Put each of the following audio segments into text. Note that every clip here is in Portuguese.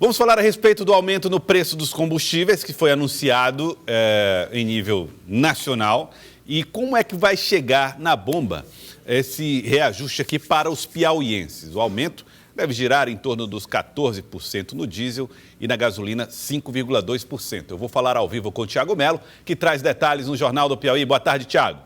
Vamos falar a respeito do aumento no preço dos combustíveis, que foi anunciado em nível nacional. E como é que vai chegar na bomba esse reajuste aqui para os piauienses? O aumento deve girar em torno dos 14% no diesel e na gasolina 5,2%. Eu vou falar ao vivo com o Thiago Melo, que traz detalhes no Jornal do Piauí. Boa tarde, Thiago.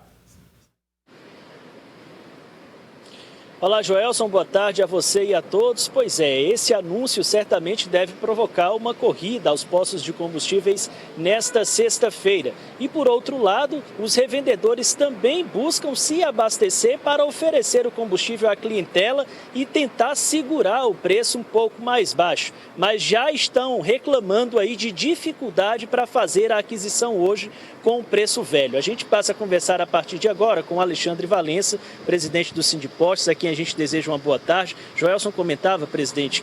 Olá, Joelson, boa tarde a você e a todos. Pois é, esse anúncio certamente deve provocar uma corrida aos postos de combustíveis nesta sexta-feira. E, por outro lado, os revendedores também buscam se abastecer para oferecer o combustível à clientela e tentar segurar o preço um pouco mais baixo. Mas já estão reclamando aí de dificuldade para fazer a aquisição hoje com o preço velho. A gente passa a conversar a partir de agora com Alexandre Valença, presidente do Sindipostos, a quem a gente deseja uma boa tarde. Joelson comentava, presidente,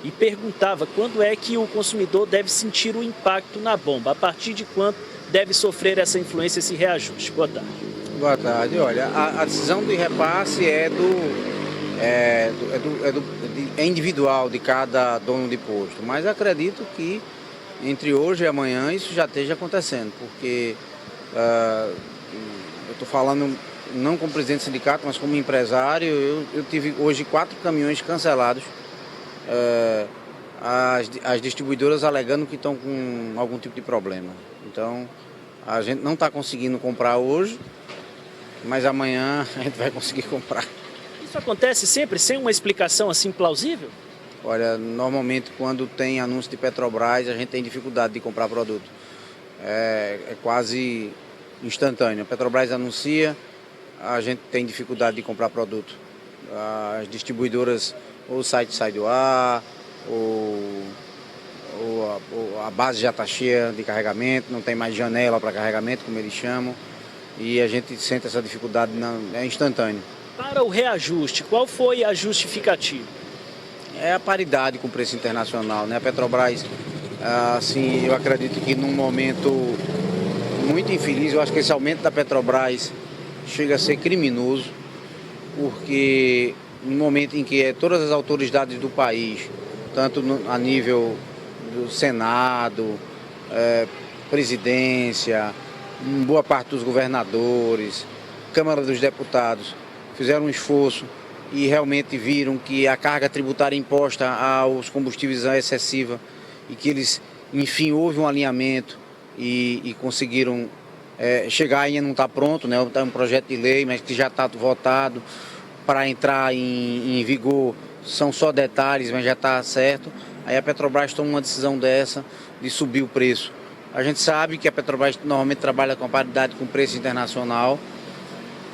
e perguntava quando é que o consumidor deve sentir o impacto na bomba, a partir de quando deve sofrer essa influência, esse reajuste. Boa tarde. Boa tarde. Olha, a decisão de repasse é individual de cada dono de posto, mas acredito que entre hoje e amanhã isso já esteja acontecendo, porque eu estou falando não como presidente do sindicato, mas como empresário. Eu tive hoje 4 caminhões cancelados, as distribuidoras alegando que estão com algum tipo de problema. Então, a gente não está conseguindo comprar hoje, mas amanhã a gente vai conseguir comprar. Isso acontece sempre sem uma explicação assim plausível? Olha, normalmente quando tem anúncio de Petrobras, a gente tem dificuldade de comprar produto. É quase instantâneo. A Petrobras anuncia, a gente tem dificuldade de comprar produto. As distribuidoras, ou o site sai do ar, ou a base já está cheia de carregamento, não tem mais janela para carregamento, como eles chamam, e a gente sente essa dificuldade, é instantâneo. Para o reajuste, qual foi a justificativa? É a paridade com o preço internacional, né? A Petrobras, assim, eu acredito que num momento muito infeliz, eu acho que esse aumento da Petrobras chega a ser criminoso, porque no momento em que todas as autoridades do país, tanto a nível do Senado, presidência, boa parte dos governadores, Câmara dos Deputados, fizeram um esforço e realmente viram que a carga tributária imposta aos combustíveis é excessiva e que eles, enfim, houve um alinhamento e conseguiram chegar. Ainda não está pronto, né? Está um projeto de lei, mas que já está votado para entrar em vigor. São só detalhes, mas já está certo. Aí a Petrobras toma uma decisão dessa de subir o preço. A gente sabe que a Petrobras normalmente trabalha com a paridade com o preço internacional,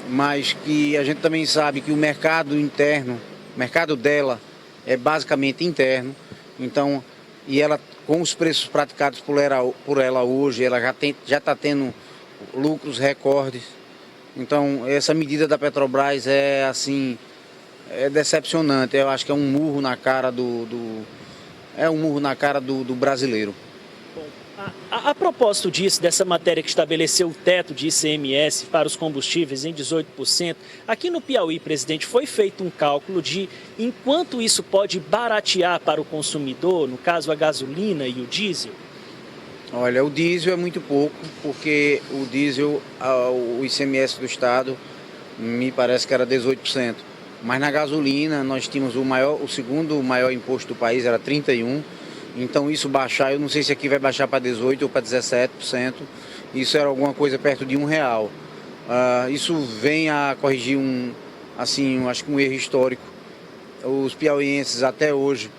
mas que a gente também sabe que o mercado interno, o mercado dela é basicamente interno. Então, e ela, com os preços praticados por ela hoje, ela já está tendo lucros recordes. Então, essa medida da Petrobras é assim, é decepcionante. Eu acho que é um murro na cara do brasileiro. A propósito disso, dessa matéria que estabeleceu o teto de ICMS para os combustíveis em 18%, aqui no Piauí, presidente, foi feito um cálculo de em quanto isso pode baratear para o consumidor, no caso a gasolina e o diesel? Olha, o diesel é muito pouco, porque o diesel, o ICMS do estado, me parece que era 18%. Mas na gasolina nós tínhamos o segundo maior imposto do país, era 31%. Então isso baixar, eu não sei se aqui vai baixar para 18% ou para 17%, isso era alguma coisa perto de R$1. Isso vem a corrigir acho que um erro histórico. Os piauienses até hoje,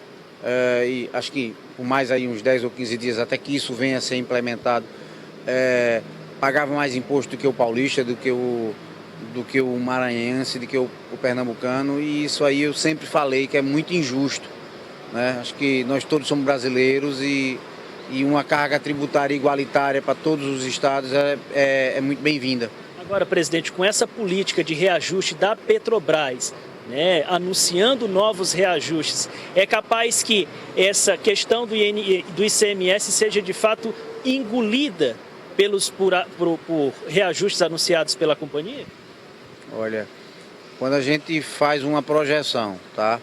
e acho que por mais aí uns 10 ou 15 dias até que isso venha a ser implementado, pagavam mais imposto do que o paulista, do que o maranhense, do que o pernambucano, e isso aí eu sempre falei que é muito injusto. Acho que nós todos somos brasileiros e uma carga tributária igualitária para todos os estados é muito bem-vinda. Agora, presidente, com essa política de reajuste da Petrobras, anunciando novos reajustes, é capaz que essa questão do ICMS seja de fato engolida por reajustes anunciados pela companhia? Olha, quando a gente faz uma projeção, tá?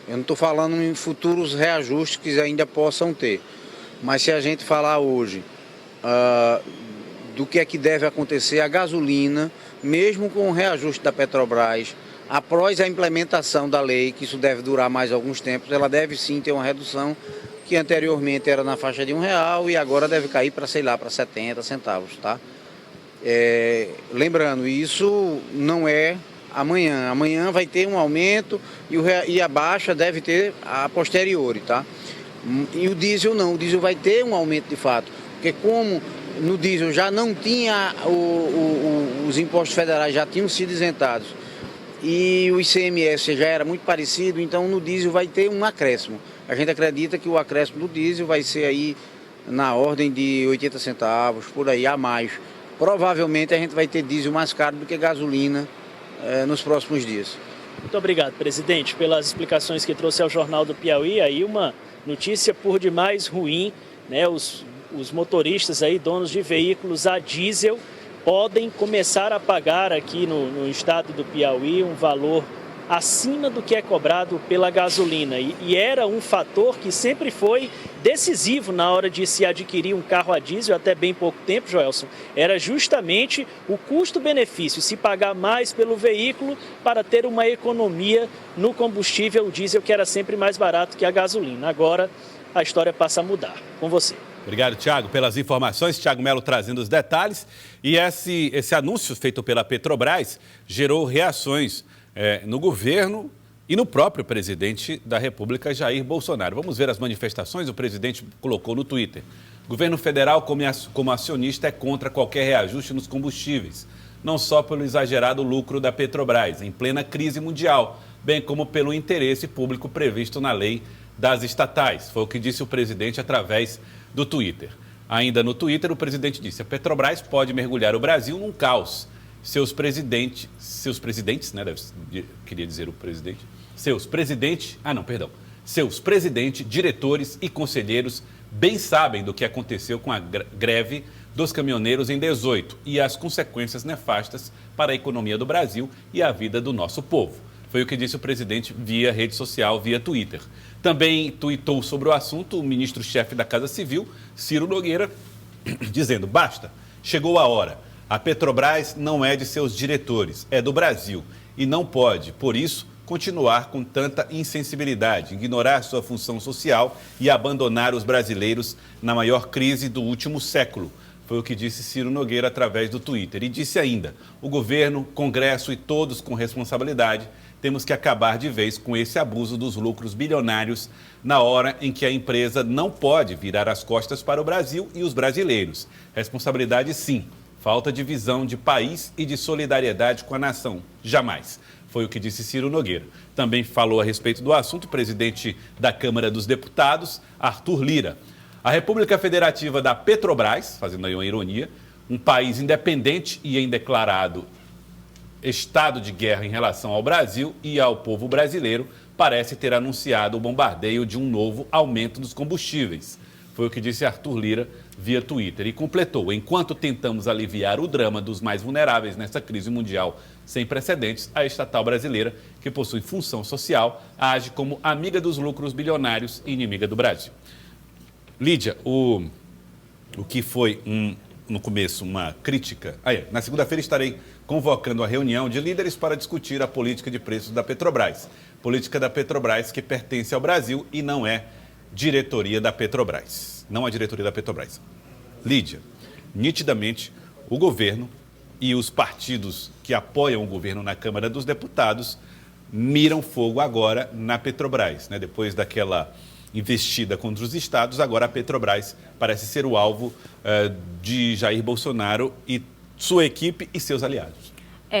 Eu não estou falando em futuros reajustes que ainda possam ter. Mas se a gente falar hoje do que é que deve acontecer, a gasolina, mesmo com o reajuste da Petrobras, após a implementação da lei, que isso deve durar mais alguns tempos, ela deve sim ter uma redução que anteriormente era na faixa de R$1 e agora deve cair para, sei lá, para 70 centavos, tá? Lembrando, isso não é amanhã. Amanhã vai ter um aumento e a baixa deve ter a posteriori, tá? E o diesel não, o diesel vai ter um aumento de fato, porque como no diesel já não tinha, os impostos federais já tinham sido isentados e o ICMS já era muito parecido, então no diesel vai ter um acréscimo. A gente acredita que o acréscimo do diesel vai ser aí na ordem de 80 centavos, por aí a mais. Provavelmente a gente vai ter diesel mais caro do que gasolina nos próximos dias. Muito obrigado, presidente, pelas explicações que trouxe ao Jornal do Piauí. Aí uma notícia por demais ruim, né? Os motoristas aí, donos de veículos a diesel, podem começar a pagar aqui no estado do Piauí um valor acima do que é cobrado pela gasolina. E era um fator que sempre foi decisivo na hora de se adquirir um carro a diesel, até bem pouco tempo, Joelson. Era justamente o custo-benefício, se pagar mais pelo veículo para ter uma economia no combustível diesel, que era sempre mais barato que a gasolina. Agora a história passa a mudar. Com você. Obrigado, Thiago, pelas informações. Thiago Melo trazendo os detalhes. E esse anúncio feito pela Petrobras gerou reações no governo e no próprio presidente da República, Jair Bolsonaro. Vamos ver as manifestações. O presidente colocou no Twitter: o governo federal, como acionista, é contra qualquer reajuste nos combustíveis, não só pelo exagerado lucro da Petrobras, em plena crise mundial, bem como pelo interesse público previsto na lei das estatais. Foi o que disse o presidente através do Twitter. Ainda no Twitter, o presidente disse: a Petrobras pode mergulhar o Brasil num caos. Seus presidentes, né? Queria dizer o presidente. Seus presidentes, diretores e conselheiros bem sabem do que aconteceu com a greve dos caminhoneiros em 2018 e as consequências nefastas para a economia do Brasil e a vida do nosso povo. Foi o que disse o presidente via rede social, via Twitter. Também tuitou sobre o assunto o ministro-chefe da Casa Civil, Ciro Nogueira, dizendo: basta, chegou a hora. A Petrobras não é de seus diretores, é do Brasil e não pode, por isso, continuar com tanta insensibilidade, ignorar sua função social e abandonar os brasileiros na maior crise do último século. Foi o que disse Ciro Nogueira através do Twitter. E disse ainda: o governo, Congresso e todos com responsabilidade temos que acabar de vez com esse abuso dos lucros bilionários na hora em que a empresa não pode virar as costas para o Brasil e os brasileiros. Responsabilidade sim. Falta de visão de país e de solidariedade com a nação. Jamais. Foi o que disse Ciro Nogueira. Também falou a respeito do assunto o presidente da Câmara dos Deputados, Arthur Lira. A República Federativa da Petrobras, fazendo aí uma ironia, um país independente e em declarado estado de guerra em relação ao Brasil e ao povo brasileiro, parece ter anunciado o bombardeio de um novo aumento dos combustíveis. Foi o que disse Arthur Lira via Twitter e completou: enquanto tentamos aliviar o drama dos mais vulneráveis nesta crise mundial sem precedentes, a estatal brasileira, que possui função social, age como amiga dos lucros bilionários e inimiga do Brasil. Lídia, o que foi no começo uma crítica... na segunda-feira estarei convocando a reunião de líderes para discutir a política de preços da Petrobras. Política da Petrobras que pertence ao Brasil e não é diretoria da Petrobras. Não a diretoria da Petrobras. Lídia, nitidamente o governo e os partidos que apoiam o governo na Câmara dos Deputados miram fogo agora na Petrobras, né? Depois daquela investida contra os estados, agora a Petrobras parece ser o alvo de Jair Bolsonaro e sua equipe e seus aliados.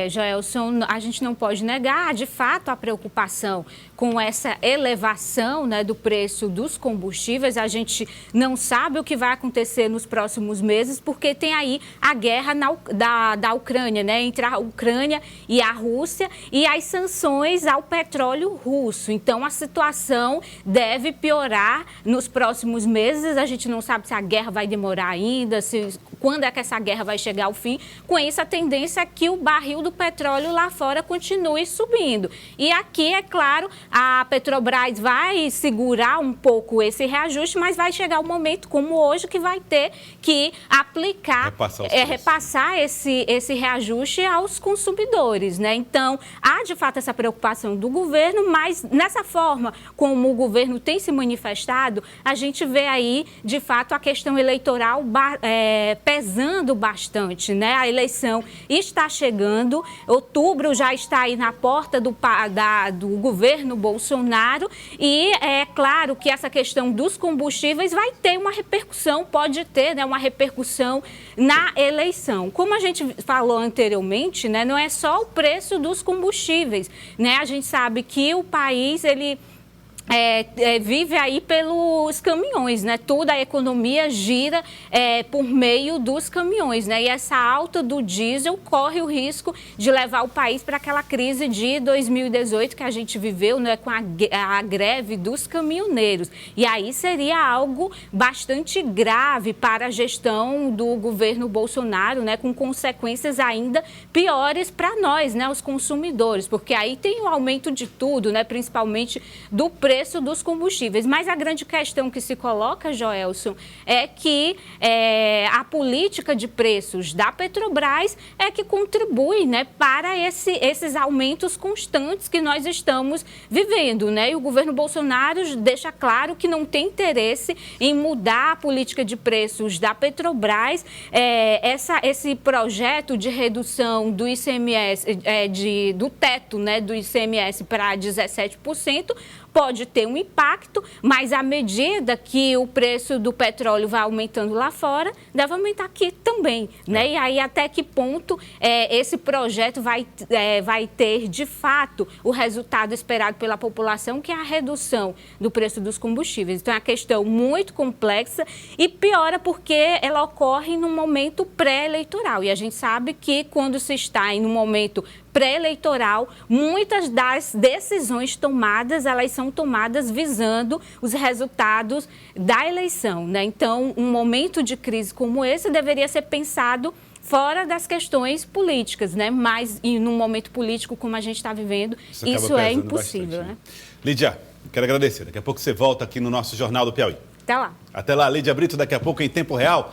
Joelson, a gente não pode negar, de fato, a preocupação com essa elevação, né, do preço dos combustíveis. A gente não sabe o que vai acontecer nos próximos meses, porque tem aí a guerra da Ucrânia, né, entre a Ucrânia e a Rússia e as sanções ao petróleo russo. Então, a situação deve piorar nos próximos meses. A gente não sabe se a guerra vai demorar ainda, quando é que essa guerra vai chegar ao fim. Com isso, a tendência é que o barril do petróleo lá fora continue subindo. E aqui, é claro, a Petrobras vai segurar um pouco esse reajuste, mas vai chegar um momento como hoje que vai ter que aplicar, repassar esse reajuste aos consumidores, né? Então, há de fato essa preocupação do governo, mas nessa forma como o governo tem se manifestado, a gente vê aí, de fato, a questão eleitoral pesando bastante, né? A eleição está chegando, outubro já está aí na porta do governo Bolsonaro e é claro que essa questão dos combustíveis vai ter uma repercussão, pode ter, né, uma repercussão na eleição. Como a gente falou anteriormente, né, não é só o preço dos combustíveis, né? A gente sabe que o país, ele vive aí pelos caminhões, né? Toda a economia gira por meio dos caminhões, né? E essa alta do diesel corre o risco de levar o país para aquela crise de 2018 que a gente viveu, né? Com a greve dos caminhoneiros. E aí seria algo bastante grave para a gestão do governo Bolsonaro, né? Com consequências ainda piores para nós, né? Os consumidores, porque aí tem o aumento de tudo, né? Principalmente do preço dos combustíveis. Mas a grande questão que se coloca, Joelson, é que a política de preços da Petrobras é que contribui, né, para esses aumentos constantes que nós estamos vivendo, né? E o governo Bolsonaro deixa claro que não tem interesse em mudar a política de preços da Petrobras. Esse projeto de redução do ICMS, do teto, né, do ICMS para 17%, pode ter um impacto, mas à medida que o preço do petróleo vai aumentando lá fora, deve aumentar aqui também, né? E aí até que ponto esse projeto vai ter, de fato, o resultado esperado pela população, que é a redução do preço dos combustíveis. Então é uma questão muito complexa e piora porque ela ocorre num momento pré-eleitoral. E a gente sabe que quando se está em um momento pré-eleitoral, muitas das decisões tomadas, elas são tomadas visando os resultados da eleição, né? Então, um momento de crise como esse deveria ser pensado fora das questões políticas, né? Mas num momento político como a gente está vivendo, isso é impossível, bastante, né? Lídia, quero agradecer. Daqui a pouco você volta aqui no nosso Jornal do Piauí. Até lá. Até lá, Lídia Brito, daqui a pouco em tempo real.